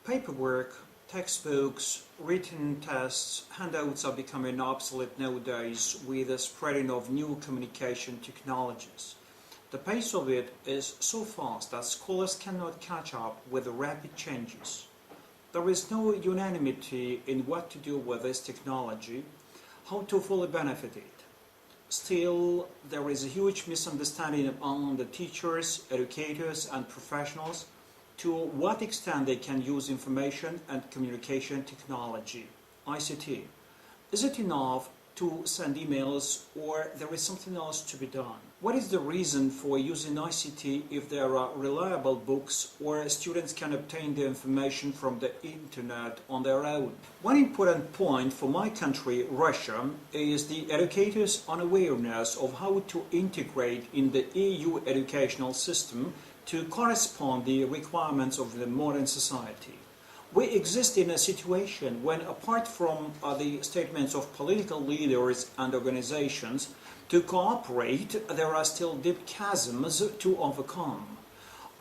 Paperwork, textbooks, written tests, handouts are becoming obsolete nowadays with the spreading of new communication technologies. The pace of it is so fast that scholars cannot catch up with the rapid changes. There is no unanimity in what to do with this technology, how to fully benefit it. Still, there is a huge misunderstanding among the teachers, educators, and professionals to what extent they can use information and communication technology, ICT. Is it enough to send emails, or there is something else to be done? What is the reason for using ICT if there are reliable books or students can obtain the information from the internet on their own? One important point for my country, Russia, is the educators' unawareness of how to integrate in the EU educational system to correspond the requirements of the modern society. We exist in a situation when, apart from the statements of political leaders and organizations to cooperate, there are still deep chasms to overcome.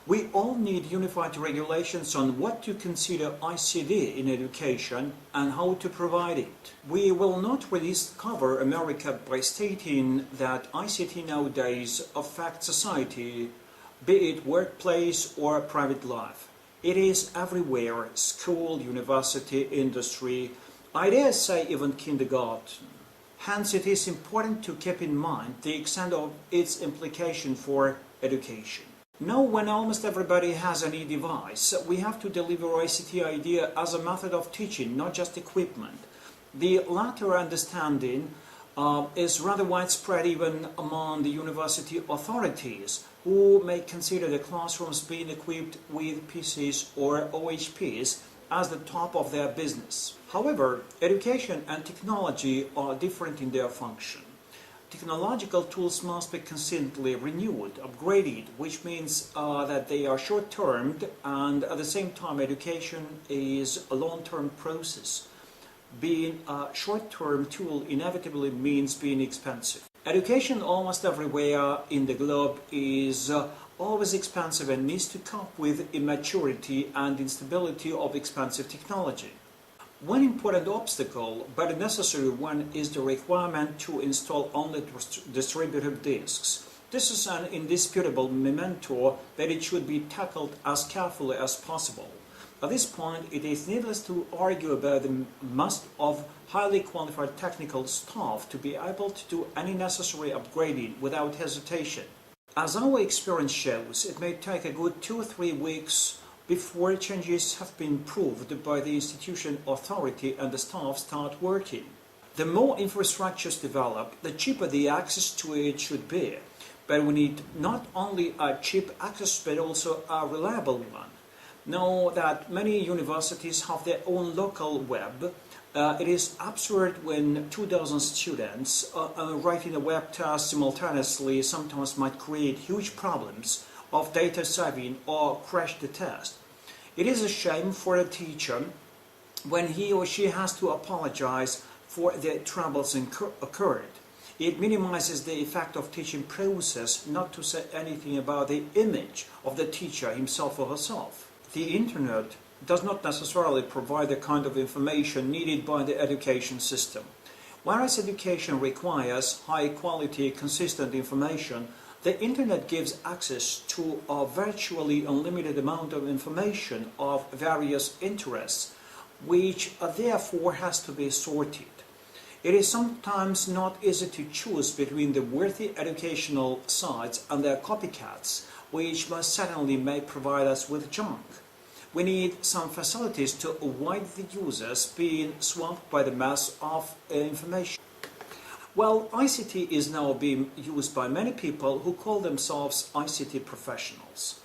We all need unified regulations on what to consider ICT in education and how to provide it. We will not rediscover America by stating that ICT nowadays affects society, be it workplace or private life. It is everywhere: school, university, industry, I dare say even kindergarten. Hence, it is important to keep in mind the extent of its implication for education. Now, when almost everybody has an e-device, we have to deliver ICT idea as a method of teaching, not just equipment. The latter understanding is rather widespread even among the university authorities, who may consider the classrooms being equipped with PCs or OHPs as the top of their business. However, education and technology are different in their function. Technological tools must be constantly renewed, upgraded, which means that they are short-term, and at the same time education is a long-term process. Being a short-term tool inevitably means being expensive. Education almost everywhere in the globe is always expensive and needs to cope with immaturity and instability of expensive technology. One important obstacle, but a necessary one, is the requirement to install only distributed disks. This is an indisputable memento that it should be tackled as carefully as possible. At this point, it is needless to argue about the must of highly qualified technical staff to be able to do any necessary upgrading without hesitation. As our experience shows, it may take a good 2 or 3 weeks before changes have been proved by the institution authority and the staff start working. The more infrastructures develop, the cheaper the access to it should be. But we need not only a cheap access, but also a reliable one. Now that many universities have their own local web, it is absurd when 24 students writing a web test simultaneously sometimes might create huge problems of data saving or crash the test. It is a shame for a teacher when he or she has to apologize for the troubles occurred. It minimizes the effect of teaching process, not to say anything about the image of the teacher himself or herself. The internet does not necessarily provide the kind of information needed by the education system. Whereas education requires high-quality, consistent information, the internet gives access to a virtually unlimited amount of information of various interests, which therefore has to be sorted. It is sometimes not easy to choose between the worthy educational sites and their copycats, which most certainly may provide us with junk. We need some facilities to avoid the users being swamped by the mass of information. Well, ICT is now being used by many people who call themselves ICT professionals.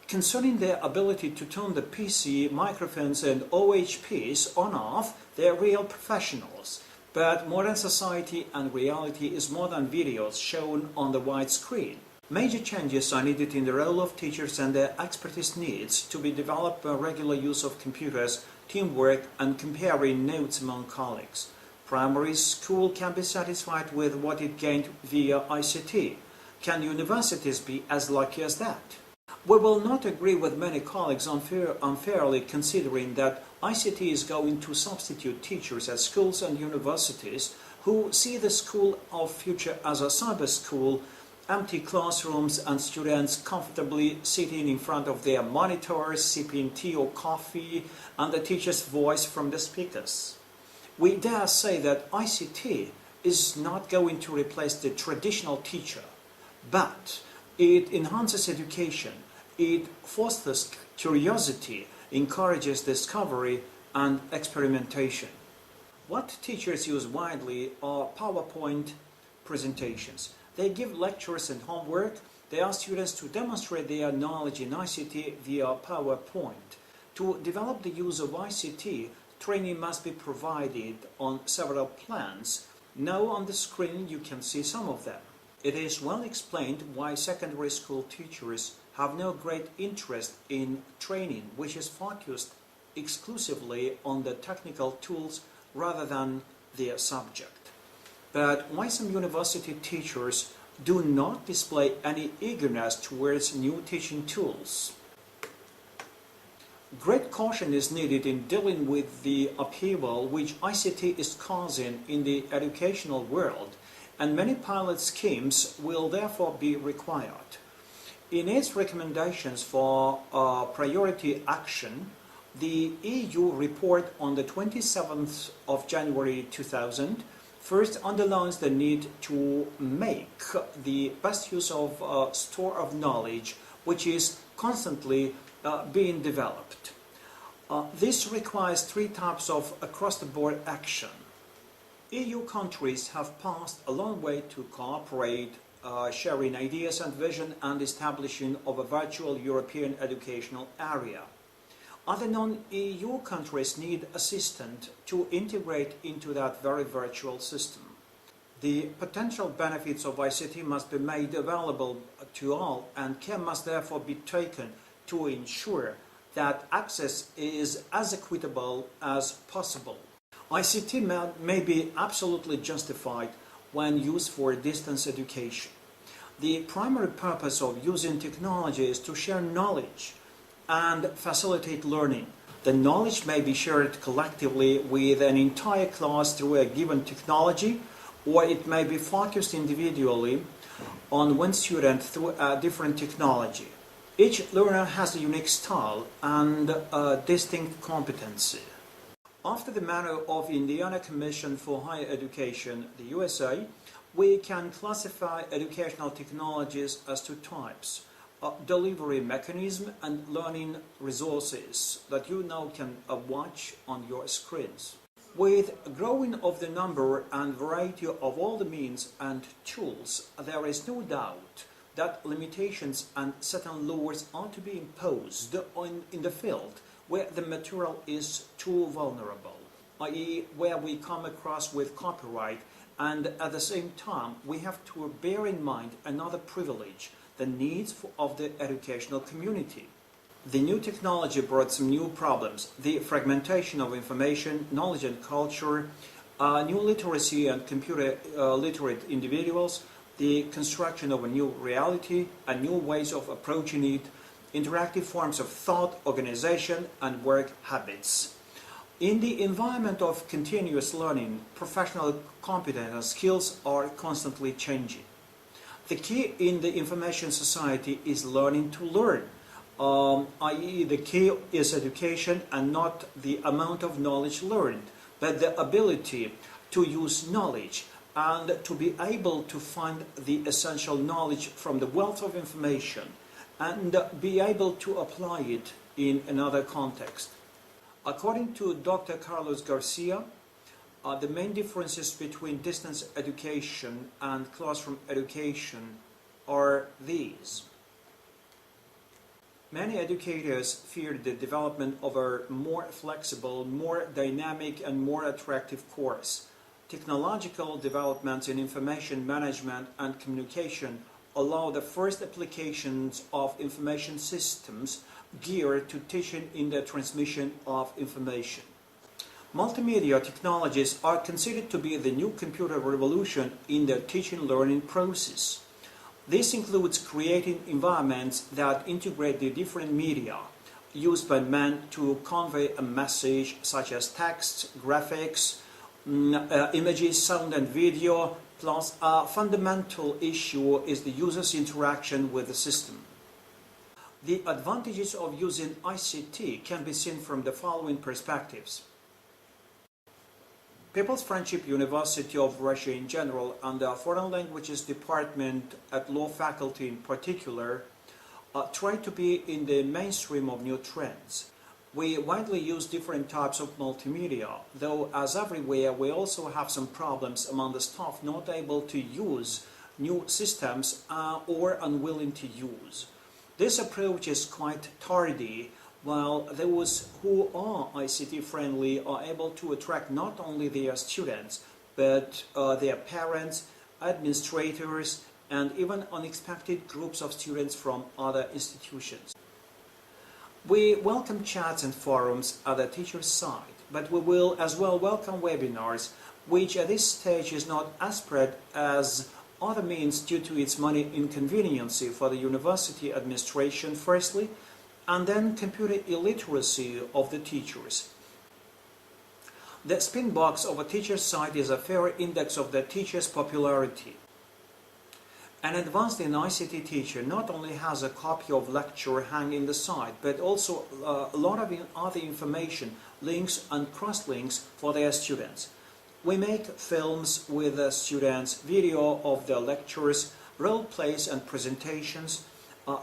Concerning their ability to turn the PC, microphones and OHPs on/off, they are real professionals. But modern society and reality is more than videos shown on the wide screen. Major changes are needed in the role of teachers, and their expertise needs to be developed by regular use of computers, teamwork, and comparing notes among colleagues. Primary school can be satisfied with what it gained via ICT. Can universities be as lucky as that? We will not agree with many colleagues unfairly considering that ICT is going to substitute teachers at schools and universities who see the school of future as a cyber school, empty classrooms and students comfortably sitting in front of their monitors, sipping tea or coffee, and the teacher's voice from the speakers. We dare say that ICT is not going to replace the traditional teacher, but it enhances education, it fosters curiosity, encourages discovery and experimentation. What teachers use widely are PowerPoint presentations. They give lectures and homework. They ask students to demonstrate their knowledge in ICT via PowerPoint. To develop the use of ICT, training must be provided on several plans. Now on the screen you can see some of them. It is well explained why secondary school teachers have no great interest in training, which is focused exclusively on the technical tools rather than their subject. But why some university teachers do not display any eagerness towards new teaching tools? Great caution is needed in dealing with the upheaval which ICT is causing in the educational world, and many pilot schemes will therefore be required. In its recommendations for priority action, the EU report on the 27th of January 2000 first underlines the need to make the best use of a store of knowledge which is constantly being developed. This requires three types of across-the-board action. EU countries have passed a long way to cooperate, sharing ideas and vision and establishing of a virtual European educational area. Other non-EU countries need assistance to integrate into that very virtual system. The potential benefits of ICT must be made available to all, and care must therefore be taken to ensure that access is as equitable as possible. ICT may be absolutely justified when used for distance education. The primary purpose of using technology is to share knowledge and facilitate learning. The knowledge may be shared collectively with an entire class through a given technology, or it may be focused individually on one student through a different technology. Each learner has a unique style and a distinct competency. After the manner of Indiana Commission for Higher Education, the USA, we can classify educational technologies as two types: delivery mechanism and learning resources that you now can watch on your screens. With growing of the number and variety of all the means and tools, there is no doubt that limitations and certain laws are to be imposed in the field where the material is too vulnerable, i.e. where we come across with copyright, and at the same time we have to bear in mind another privilege: the needs of the educational community. The new technology brought some new problems: the fragmentation of information, knowledge and culture, new literacy and computer literate individuals, the construction of a new reality and new ways of approaching it, interactive forms of thought, organization and work habits. In the environment of continuous learning, professional competence and skills are constantly changing. The key in the information society is learning to learn, i.e. the key is education and not the amount of knowledge learned, but the ability to use knowledge and to be able to find the essential knowledge from the wealth of information and be able to apply it in another context. According to Dr. Carlos Garcia, the main differences between distance education and classroom education are these. Many educators fear the development of a more flexible, more dynamic and more attractive course. Technological developments in information management and communication allow the first applications of information systems geared to teaching in the transmission of information. Multimedia technologies are considered to be the new computer revolution in the teaching-learning process. This includes creating environments that integrate the different media used by men to convey a message, such as text, graphics, images, sound and video, plus a fundamental issue is the user's interaction with the system. The advantages of using ICT can be seen from the following perspectives. People's Friendship University of Russia in general and the Foreign Languages Department at Law Faculty in particular try to be in the mainstream of new trends. We widely use different types of multimedia, though as everywhere we also have some problems among the staff not able to use new systems or unwilling to use. This approach is quite tardy, while those who are ICT friendly are able to attract not only their students, but their parents, administrators, and even unexpected groups of students from other institutions. We welcome chats and forums at the teacher's side, but we will as well welcome webinars, which at this stage is not as spread as other means due to its money inconvenience for the university administration firstly, and then computer illiteracy of the teachers. The spin box of a teacher's site is a fair index of the teacher's popularity. An advanced in ICT teacher not only has a copy of lecture hang in the site, but also a lot of other information, links and cross-links for their students. We make films with the students, video of their lectures, role plays and presentations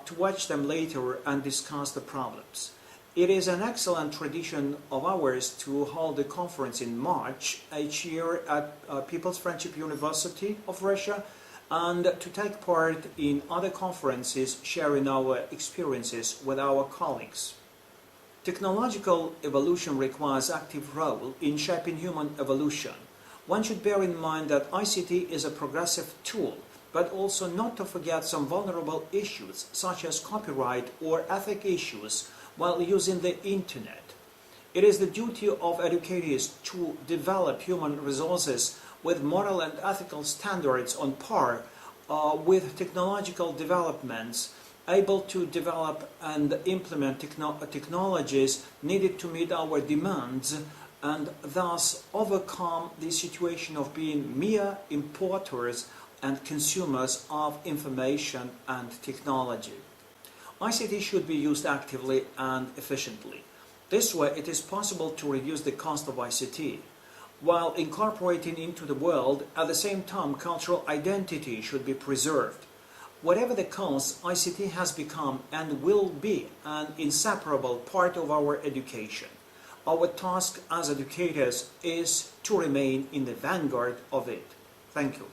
to watch them later and discuss the problems. It is an excellent tradition of ours to hold a conference in March each year at People's Friendship University of Russia, and to take part in other conferences sharing our experiences with our colleagues. Technological evolution requires active role in shaping human evolution. One should bear in mind that ICT is a progressive tool, but also not to forget some vulnerable issues such as copyright or ethic issues while using the internet. It is the duty of educators to develop human resources with moral and ethical standards on par with technological developments, able to develop and implement technologies needed to meet our demands, and thus overcome the situation of being mere importers and consumers of information and technology. ICT should be used actively and efficiently. This way it is possible to reduce the cost of ICT. While incorporating into the world, at the same time cultural identity should be preserved. Whatever the cost, ICT has become and will be an inseparable part of our education. Our task as educators is to remain in the vanguard of it. Thank you.